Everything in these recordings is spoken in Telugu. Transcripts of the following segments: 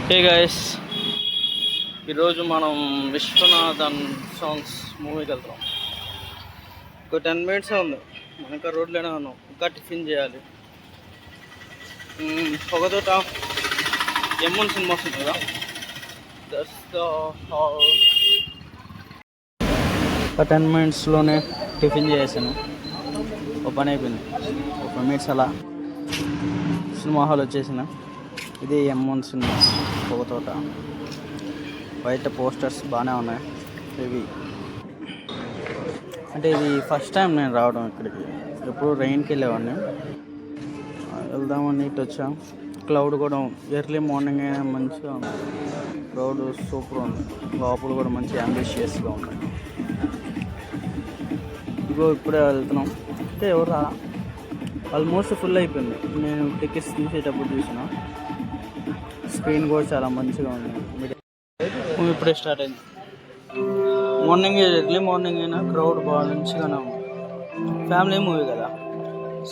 హే గైస్, ఈరోజు మనం విశ్వనాథన్ సాంగ్స్ మూవీకి వెళ్తాం. ఒక 10 మినిట్స్ ఉంది, మనం ఇంకా రోడ్లోనే ఉన్నాం. ఇంకా టిఫిన్ చేయాలి. పొగతోట M1 సినిమా వస్తుంది కదా, దట్స్ ద హాల్. ఒక 10 మినిట్స్లోనే టిఫిన్ చేసాను, ఒక పని అయిపోయింది. ఒక 5 మినిట్స్ అలా సినిమా హాల్ వచ్చేసిన. ఇది M1 సినిమా పొగతోట. బయట పోస్టర్స్ బాగానే ఉన్నాయి. ఇవి అంటే ఇది ఫస్ట్ టైం నేను రావడం ఇక్కడికి. ఎప్పుడు రెయిన్కి వెళ్ళేవాడిని. వెళ్దామని ఇటు వచ్చాం. క్లౌడ్ కూడా ఎర్లీ మార్నింగ్ అయినా మంచిగా ఉంది. క్లౌడ్ సూపర్ ఉంది. లోపల కూడా మంచి అంబిషియస్గా ఉంది. ఇదిగో ఇప్పుడే వెళ్తున్నాం. అంటే ఎవరు రా, ఆల్మోస్ట్ ఫుల్ అయిపోయింది. నేను టికెట్స్ తీసేటప్పుడు చూసిన స్క్రీన్ కూడా చాలా మంచిగా ఉంది. మూవీ ఇప్పుడే స్టార్ట్ అయింది. మార్నింగ్ ఎర్లీ మార్నింగ్ అయినా క్రౌడ్ బాగా మంచిగానే ఉంది. ఫ్యామిలీ మూవీ కదా,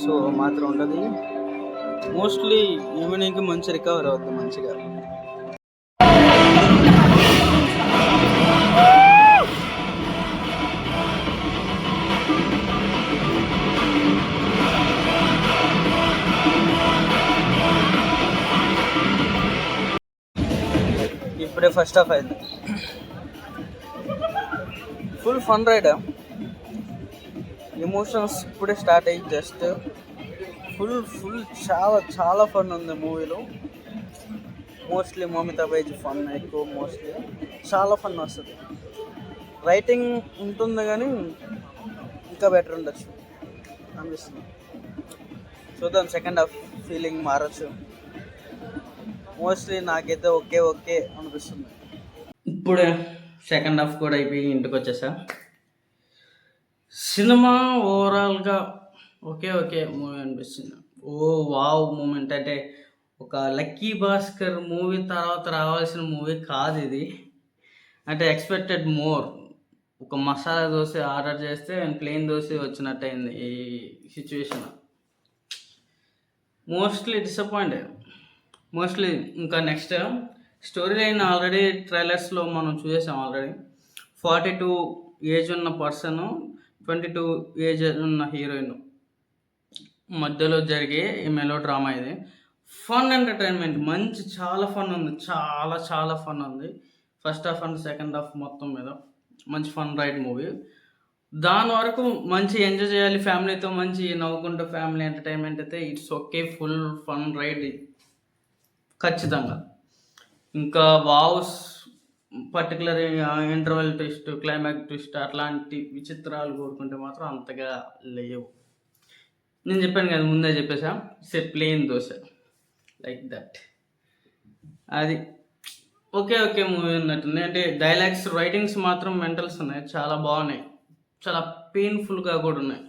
సో మాత్రం ఉంటుంది. మోస్ట్లీ ఈవినింగ్కి మంచి రికవర్ అవుతుంది మంచిగా. ఇప్పుడే ఫస్ట్ హాఫ్ అయింది. Full fun ride. ఎమోషన్స్ ఇప్పుడే స్టార్ట్ అయ్యి జస్ట్ ఫుల్ చాలా ఫన్ ఉంది మూవీలో. మోస్ట్లీ మమితా బైజ్ ఫన్ ఎక్కువ. మోస్ట్లీ చాలా ఫన్ వస్తుంది. రైటింగ్ ఉంటుంది కానీ ఇంకా బెటర్ ఉండొచ్చు అనిపిస్తుంది. చూద్దాం, సెకండ్ హాఫ్ ఫీలింగ్ మారచ్చు. మోస్ట్లీ నాకైతే ఓకే అనిపిస్తుంది. ఇప్పుడే సెకండ్ హాఫ్ కూడా అయిపోయి ఇంటికి వచ్చేసా. సినిమా ఓవరాల్గా ఓకే మూవీ అనిపిస్తుంది. Wow moment. అంటే ఒక లక్కీ భాస్కర్ మూవీ తర్వాత రావాల్సిన మూవీ కాదు ఇది. అంటే ఎక్స్పెక్టెడ్ మోర్. ఒక మసాలా దోశ ఆర్డర్ చేస్తే ప్లెయిన్ దోశ వచ్చినట్టు అయింది ఈ సిచ్యువేషన్. Mostly disappointed. మోస్ట్లీ ఇంకా నెక్స్ట్ స్టోరీ లైన్ ఆల్రెడీ ట్రైలర్స్లో మనం చూసేసాం. ఆల్రెడీ 42 ఏజ్ ఉన్న పర్సన్, 22 ఏజ్ ఉన్న హీరోయిన్ మధ్యలో జరిగే ఈ మెలో డ్రామా. ఇది ఫన్ ఎంటర్టైన్మెంట్, మంచి చాలా ఫన్ ఉంది. చాలా ఫన్ ఉంది. First half and second half మొత్తం మీద మంచి ఫన్ రైడ్ మూవీ. దాని వరకు మంచి ఎంజాయ్ చేయాలి ఫ్యామిలీతో, మంచి నవ్వుకుంటూ ఫ్యామిలీ ఎంటర్టైన్మెంట్ అయితే it's okay. Full fun ride ఖచ్చితంగా. ఇంకా wows particular interval twist, climax twist అట్లాంటి విచిత్రాలు కోరుకుంటే మాత్రం అంతగా లేవు. నేను చెప్పాను కదా, ముందే చెప్పేసా, ప్లెయిన్ దోశ లైక్ దట్. అది ఓకే మూవీ ఉన్నట్టుంది. అంటే డైలాగ్స్ రైటింగ్స్ మాత్రం మెంటల్స్ ఉన్నాయి, చాలా బాగున్నాయి. చాలా పెయిన్ఫుల్గా కూడా ఉన్నాయి.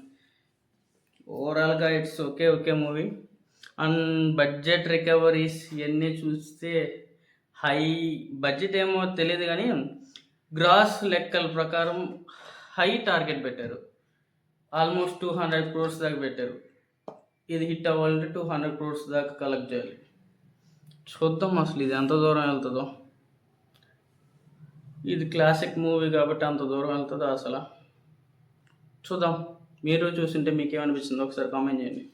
ఓవరాల్గా it's okay movie. And budget recoveries ఇవన్నీ చూస్తే హై బడ్జెట్ ఏమో తెలియదు కానీ గ్రాస్ లెక్కల ప్రకారం హై టార్గెట్ పెట్టారు. ఆల్మోస్ట్ 200 crores దాకా పెట్టారు. ఇది హిట్ అవ్వాలంటే 200 crores దాకా కలెక్ట్ చేయాలి. చూద్దాం అసలు ఇది ఎంత దూరం వెళ్తుందో. ఇది క్లాసిక్ మూవీ కాబట్టి అంత దూరం వెళ్తుందో అసలు చూద్దాం. మీరు చూసింటే మీకు ఏమనిపించిందో ఒకసారి కామెంట్ చేయండి.